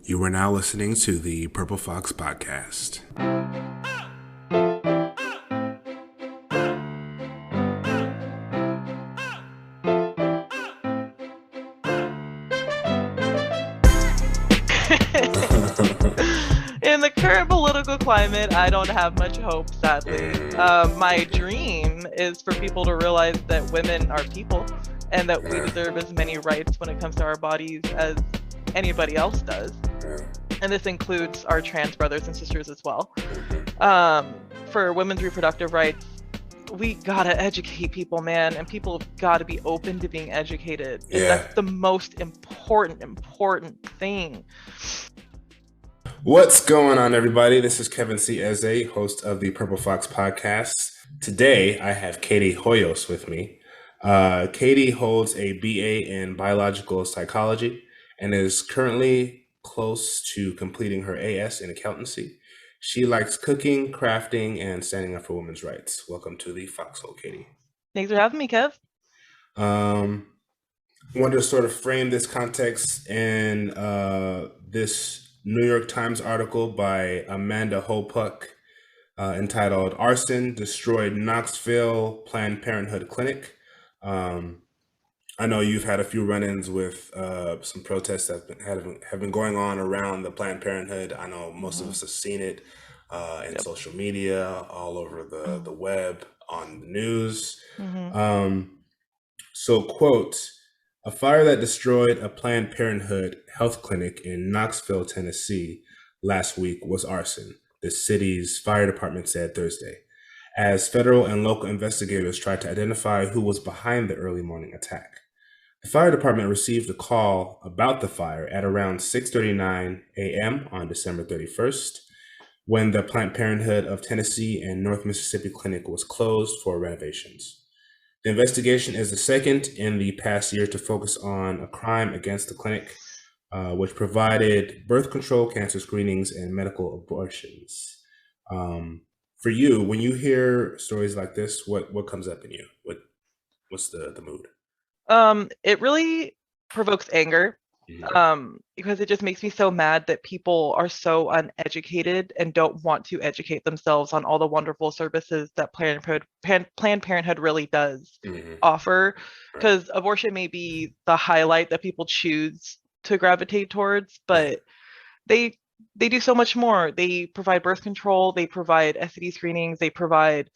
You are now listening to the Purple Fox Podcast. In the current political climate, I don't have much hope, sadly. My dream is for people to realize that women are people and that we deserve as many rights when it comes to our bodies as anybody else does. And this includes our trans brothers and sisters as well. For women's reproductive rights, we gotta educate people, man, and people have gotta be open to being educated. And that's the most important thing. What's going on, everybody? This is Kevin C. Eze, host of the Purple Fox Podcast. Today, I have Katie Hoyos with me. Katie holds a BA in biological psychology and is currently close to completing her AS in accountancy. She likes cooking, crafting, and standing up for women's rights. Welcome to the Foxhole, Katie. Thanks for having me, Kev. I wanted to sort of frame this context in this New York Times article by Amanda Hopuck entitled "Arson Destroyed Knoxville Planned Parenthood Clinic." I know you've had a few run-ins with some protests that have been going on around the Planned Parenthood. I know most of us have seen it in social media, all over the web, on the news. So, quote, "A fire that destroyed a Planned Parenthood health clinic in Knoxville, Tennessee last week was arson," the city's fire department said Thursday, as federal and local investigators tried to identify who was behind the early morning attack. The fire department received a call about the fire at around 6:39 a.m. on December 31st, when the Planned Parenthood of Tennessee and North Mississippi Clinic was closed for renovations. The investigation is the second in the past year to focus on a crime against the clinic, which provided birth control, cancer screenings, and medical abortions. For you, when you hear stories like this, what comes up in you? What's the mood? It really provokes anger, because it just makes me so mad that people are so uneducated and don't want to educate themselves on all the wonderful services that Planned Parenthood really does offer. Because abortion may be the highlight that people choose to gravitate towards, but they do so much more. They provide birth control, they provide STD screenings, they provide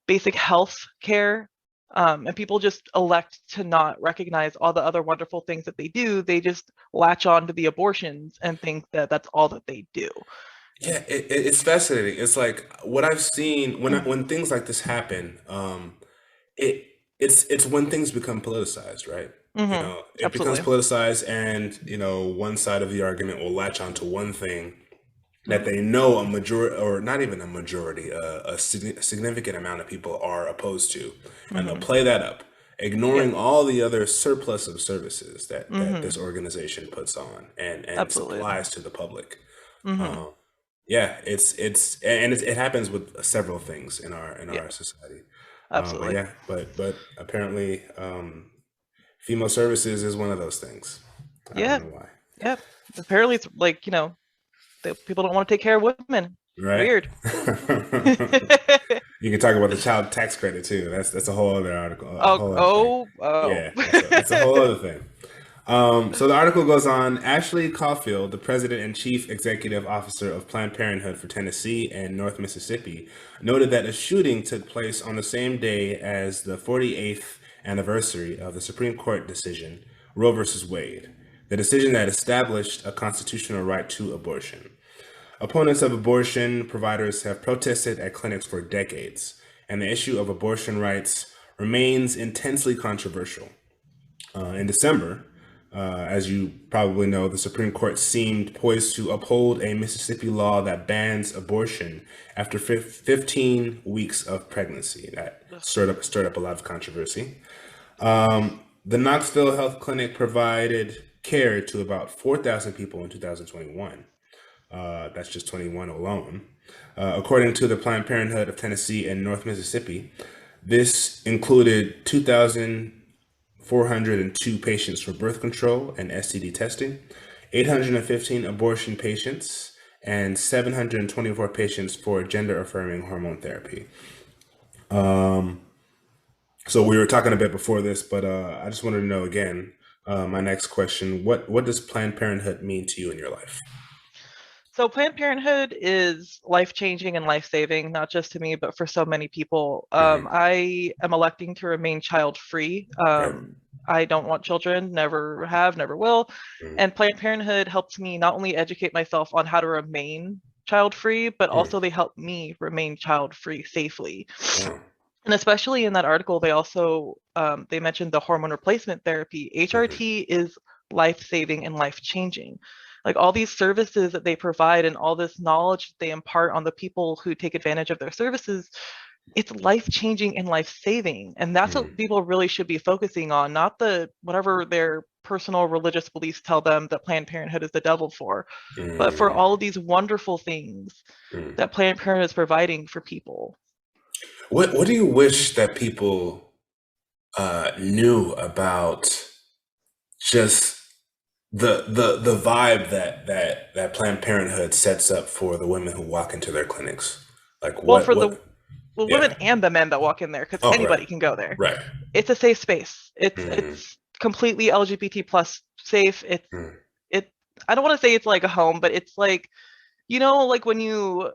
basic health care. And people just elect to not recognize all the other wonderful things that they do. They just latch on to the abortions and think that that's all that they do. Yeah, it's fascinating. It's like what I've seen when things like this happen. It's when things become politicized, right? It becomes politicized, and one side of the argument will latch onto one thing that they know a majority, or not even a majority, a significant amount of people are opposed to, and they'll play that up, ignoring all the other surplus of services that this organization puts on and supplies to the public. It happens with several things in our society. Absolutely. But apparently, female services is one of those things. I don't know why. Yeah. Apparently, it's like people don't want to take care of women. Right. Weird. You can talk about the child tax credit too. That's a whole other article. Yeah, that's a whole other thing. So the article goes on. Ashley Caulfield, the president and chief executive officer of Planned Parenthood for Tennessee and North Mississippi, noted that a shooting took place on the same day as the 48th anniversary of the Supreme Court decision, Roe v. Wade, the decision that established a constitutional right to abortion. Opponents of abortion providers have protested at clinics for decades, and the issue of abortion rights remains intensely controversial. In December, as you probably know, the Supreme Court seemed poised to uphold a Mississippi law that bans abortion after 15 weeks of pregnancy. That stirred up a lot of controversy. The Knoxville Health Clinic provided care to about 4,000 people in 2021. That's just 21 alone. According to the Planned Parenthood of Tennessee and North Mississippi, this included 2,402 patients for birth control and STD testing, 815 abortion patients, and 724 patients for gender affirming hormone therapy. So we were talking a bit before this, but I just wanted to know again, my next question, what does Planned Parenthood mean to you in your life? So Planned Parenthood is life-changing and life-saving, not just to me, but for so many people. I am electing to remain child-free. Right. I don't want children, never have, never will. And Planned Parenthood helps me not only educate myself on how to remain child-free, but also they help me remain child-free safely. Wow. And especially in that article, they also they mentioned the hormone replacement therapy. HRT is life-saving and life-changing. Like all these services that they provide and all this knowledge that they impart on the people who take advantage of their services, it's life-changing and life-saving. And that's what people really should be focusing on, not the whatever their personal religious beliefs tell them that Planned Parenthood is the devil for, but for all of these wonderful things that Planned Parenthood is providing for people. What do you wish that people knew about just the vibe that Planned Parenthood sets up for the women who walk into their clinics? Like well, for the yeah. women and the men that walk in there, because anybody can go there. Right. It's a safe space. It's completely LGBT plus safe. It's I don't want to say it's like a home, but it's like, like when you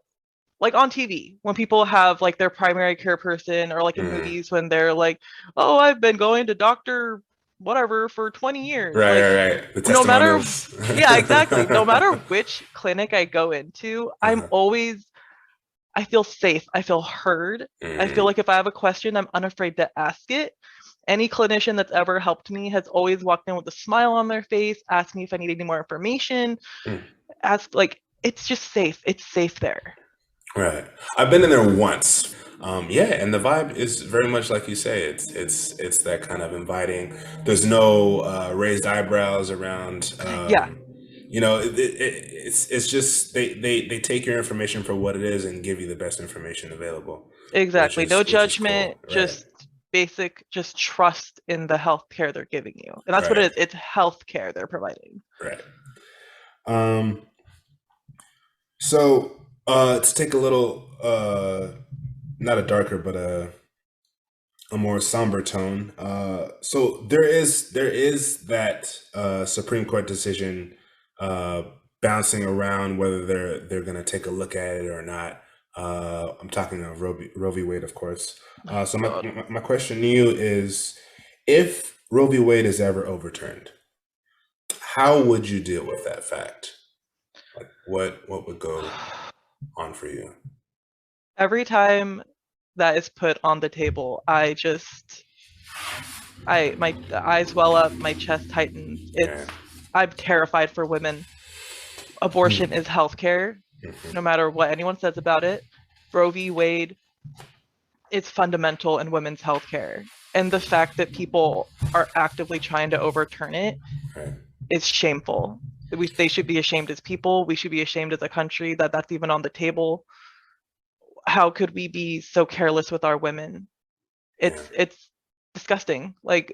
like on TV, when people have like their primary care person, or like in movies when they're like, oh, I've been going to Dr. whatever for 20 years. Right. The No matter, yeah, exactly. No matter which clinic I go into, I feel safe. I feel heard. I feel like if I have a question, I'm unafraid to ask it. Any clinician that's ever helped me has always walked in with a smile on their face, asked me if I need any more information, it's just safe. It's safe there. Right. I've been in there once. And the vibe is very much like you say. It's that kind of inviting. There's no raised eyebrows around. It's just they take your information for what it is and give you the best information available. Exactly. No judgment. Cool. Just basic. Just trust in the healthcare they're giving you, and that's what it is. It's healthcare they're providing. Right. So to take a little, not a darker, but a more somber tone. So there is that Supreme Court decision bouncing around whether they're going to take a look at it or not. I'm talking of Roe v. Wade, of course. So my question to you is, if Roe v. Wade is ever overturned, how would you deal with that fact? Like what would go on for you? Every time that is put on the table, my eyes well up, my chest tightens. I'm terrified for women. Abortion is healthcare, no matter what anyone says about it. Roe v. Wade is fundamental in women's healthcare, and the fact that people are actively trying to overturn it is shameful. They should be ashamed as people. We should be ashamed as a country that that's even on the table. How could we be so careless with our women? It's disgusting. Like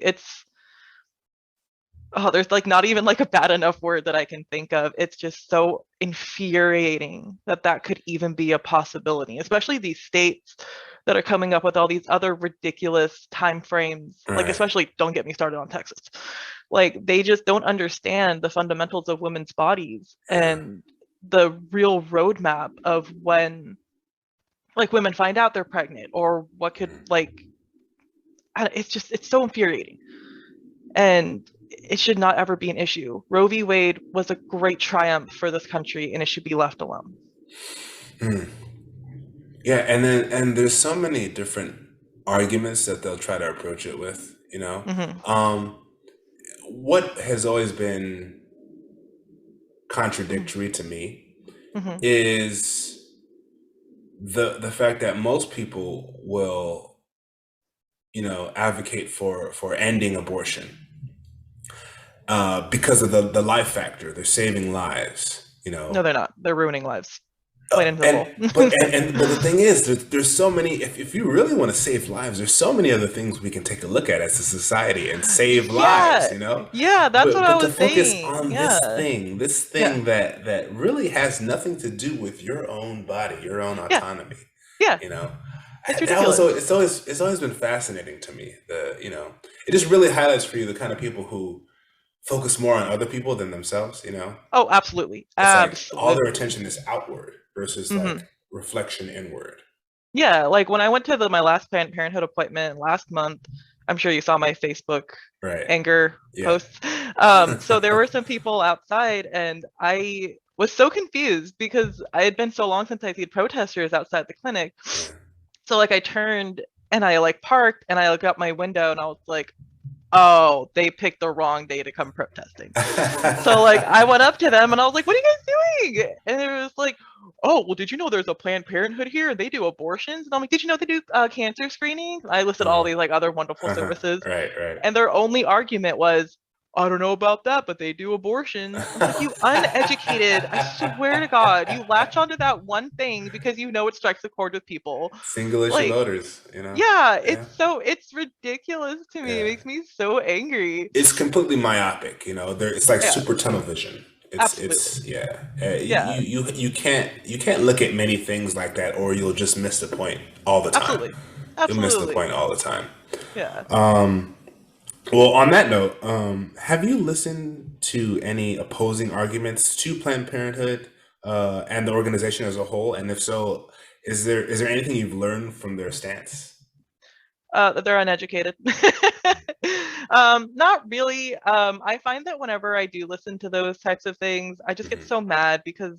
there's like not even like a bad enough word that I can think of. It's just so infuriating that could even be a possibility, especially these states that are coming up with all these other ridiculous time frames. Like, especially, don't get me started on Texas. Like, they just don't understand the fundamentals of women's bodies and the real roadmap of when, like, women find out they're pregnant, or what could, like, it's so infuriating. And it should not ever be an issue. Roe v. Wade was a great triumph for this country, and it should be left alone. Yeah, and there's so many different arguments that they'll try to approach it with, What has always been contradictory to me is the fact that most people will, advocate for ending abortion because of the life factor. They're saving lives, No, they're not. They're ruining lives. plain and simple. But the thing is, there's so many. If you really want to save lives, there's so many other things we can take a look at as a society and save lives. Yeah. Yeah, that's what I But to was focus saying. on Yeah. this Yeah. thing that really has nothing to do with your own body, your own Yeah. autonomy. Yeah. You know, It's ridiculous. it's always been fascinating to me. It just really highlights for you the kind of people who focus more on other people than themselves. Oh, absolutely. It's like all their Absolutely. attention is outward versus like Hmm. reflection inward. Yeah, like when I went to my last Planned Parenthood appointment last month, I'm sure you saw my Facebook Right. anger Yeah. posts. So there were some people outside, and I was so confused because I had been so long since I seen protesters outside the clinic. Yeah. So like I turned and I like parked and I looked out my window and I was like, oh, they picked the wrong day to come protesting. So like I went up to them and I was like, "What are you guys doing?" And it was like, "Oh, well, did you know there's a Planned Parenthood here and they do abortions?" And I'm like, "Did you know they do cancer screenings?" I listed all these like other wonderful services, Right, right. and their only argument was, "I don't know about that, but they do abortions." I'm like, "You uneducated! I swear to God, you latch onto that one thing because you know it strikes a chord with people." Single issue Like, voters, yeah, Yeah. it's ridiculous to me. It Yeah. makes me so angry. It's completely myopic, It's like Yeah, super tunnel vision. absolutely. It's yeah. Yeah, You can't look at many things like that, or you'll just miss the point all the time. absolutely. You'll miss the Absolutely. point all the time. Yeah. Well, on that note, have you listened to any opposing arguments to Planned Parenthood and the organization as a whole? And if so, is there anything you've learned from their stance? That they're uneducated. Not really. I find that whenever I do listen to those types of things, I just get Hmm. so mad because,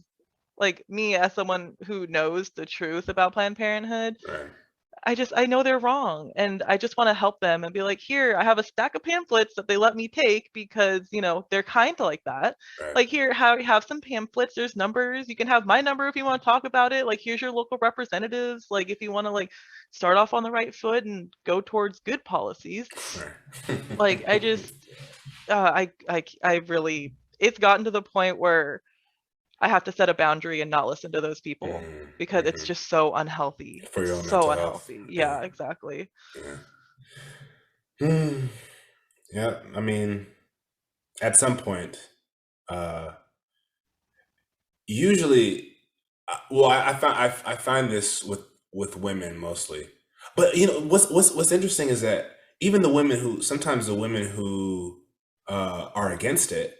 like, me as someone who knows the truth about Planned Parenthood, Right, I know they're wrong, and I just want to help them and be like, here, I have a stack of pamphlets that they let me take because they're kind like that. right. Like, here, have some pamphlets. There's numbers. You can have my number if you want to talk about it. Like, here's your local representatives. Like, if you want to start off on the right foot and go towards good policies. Right. Like, I just, I really, it's gotten to the point where I have to set a boundary and not listen to those people because it's Mm-hmm. just so unhealthy. For It's your own so mental health. unhealthy. Yeah, Yeah, exactly. yeah. Hmm. Yeah, I mean, at some point, uh, usually, well, I find this with women mostly, but what's interesting is that even sometimes the women who are against it,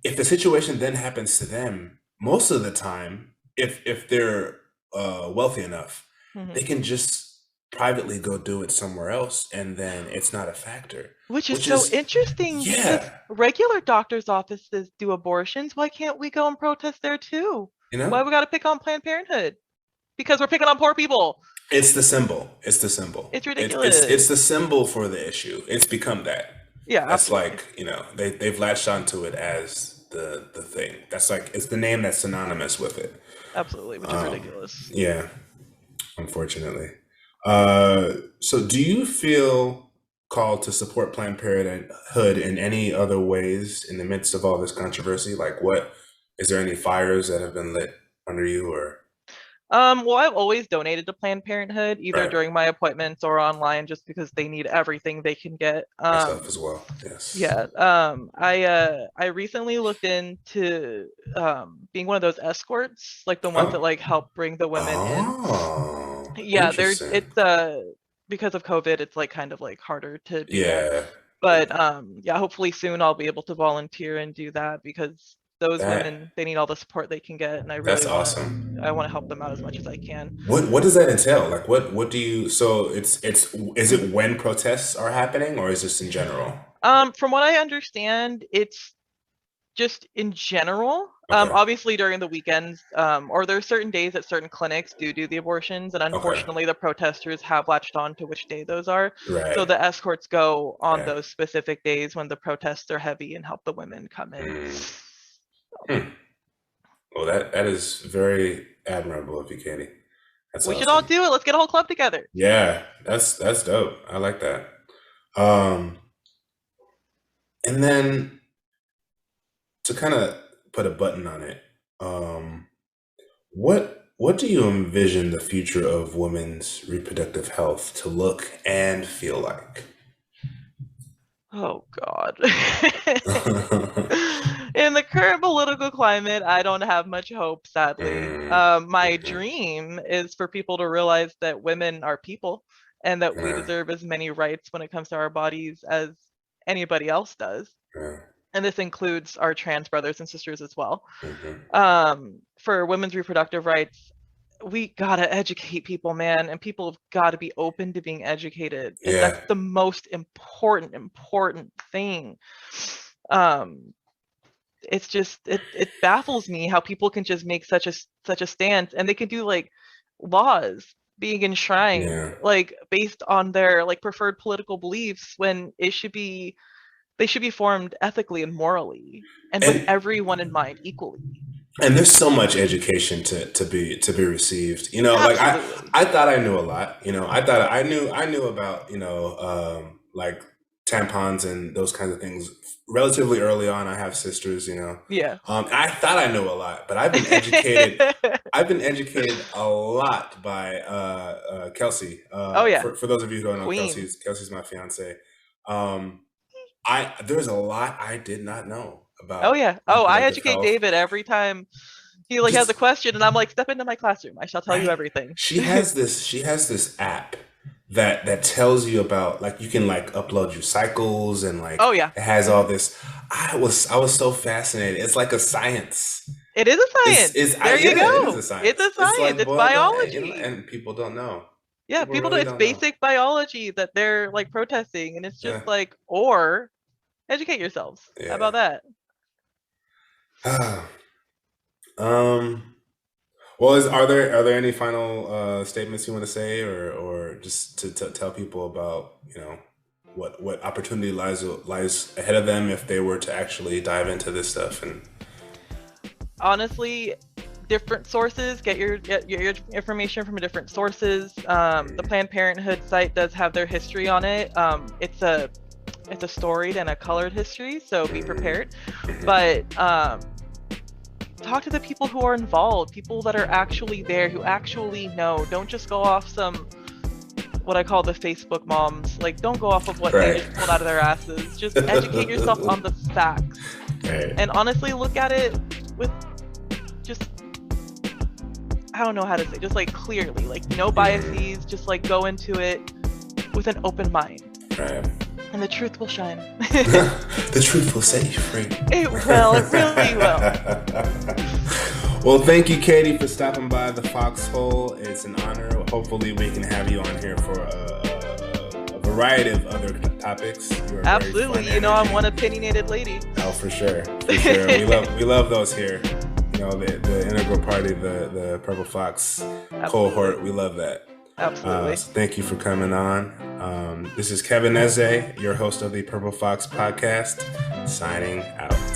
if the situation then happens to them, most of the time, if they're wealthy enough, they Hmm. can just privately go do it somewhere else, and then it's not a factor. Which is Which so is, interesting because yeah, regular doctors' offices do abortions. Why can't we go and protest there too? you know, Why we got to pick on Planned Parenthood? Because we're picking on poor people. it's the symbol. It's the symbol. It's It's ridiculous. the symbol for the issue. It's become that. Yeah, That's absolutely. like they've latched onto it as the thing. That's like it's the name that's synonymous with it. Absolutely, which is ridiculous. Yeah, unfortunately. So do you feel called to support Planned Parenthood in any other ways in the midst of all this controversy? Like, what is there any fires that have been lit under you, or Well, I've always donated to Planned Parenthood, either right? during my appointments or online, just because they need everything they can get. Myself as well. Yes. Yeah. I recently looked into being one of those escorts, like the ones that Oh. help bring the women in. Oh. Yeah, Interesting. because of COVID, it's kind of harder to do that. Yeah. But yeah, hopefully soon I'll be able to volunteer and do that because those That women, they need all the support they can get, and that's awesome. I want to help them out as much as I can. What does that entail? Like what do you so it's is it when protests are happening or is this in general? From what I understand, it's just in general. Okay. Obviously during the weekends, or there are certain days that certain clinics do the abortions, and Okay. unfortunately the protesters have latched on to which day those are. So Right. the escorts go on Okay. those specific days when the protests are heavy and help the women come in. Mm. Hmm. Well, that is very admirable of you, Katie. That's We should all awesome. do it. Let's get a whole club together. Yeah, that's dope. I like that. Um, and then to kind of put a button on it, um, What do you envision the future of women's reproductive health to look and feel like? Oh God. In the current political climate, I don't have much hope, sadly. My dream is for people to realize that women are people and that we deserve as many rights when it comes to our bodies as anybody else does. And this includes our trans brothers and sisters as well. For women's reproductive rights, we gotta educate people, man, and people have got to be open to being educated. And that's the most important thing. It's just it baffles me how people can just make such a stance, and they can do like laws being enshrined like based on their like preferred political beliefs when they should be formed ethically and morally and with everyone in mind equally. And there's so much education to be received. You know, like I thought I knew a lot. You know, I thought I knew about, you know, like tampons and those kinds of things relatively early on. I have sisters, you know. Yeah. I thought I knew a lot, but I've been educated. I've been educated a lot by Kelsey. Oh yeah. For those of you who don't know, Kelsey's my fiance. There's a lot I did not know about. Oh yeah. Oh, I educate David every time he like has a question, and I'm like, step into my classroom. I shall tell you everything. She has this app that tells you about, like, you can like upload your cycles and like, oh yeah, it has all this. I was so fascinated. It's like a science. It is a science. There you go. It is a science. It's a science. It's biology. And people don't know. Yeah, people really don't. It's basic biology that they're like protesting, and it's just like, or educate yourselves. Yeah. How about that? Well, are there any final statements you want to say, or just to tell people about, you know, what opportunity lies ahead of them if they were to actually dive into this stuff? And honestly, different sources, get your information from different sources. The Planned Parenthood site does have their history on it. It's a storied and a colored history, so be prepared. But talk to the people who are involved, people that are actually there, who actually know. Don't just go off some, what I call the Facebook moms. Like, don't go off of what they just pulled out of their asses. Just educate yourself on the facts. And honestly, look at it with just, I don't know how to say, just like clearly, like no biases, just like go into it with an open mind. And the truth will shine. The truth will set you free. It will. It really will. Well, thank you, Katie, for stopping by the Foxhole. It's an honor. Hopefully, we can have you on here for a variety of other topics. Absolutely. You know, I'm one opinionated lady. Oh, for sure. For sure. we love those here. You know, the integral party, the Purple Fox cohort. We love that. Absolutely. So thank you for coming on. This is Kevin Eze, your host of the Purple Fox podcast, signing out.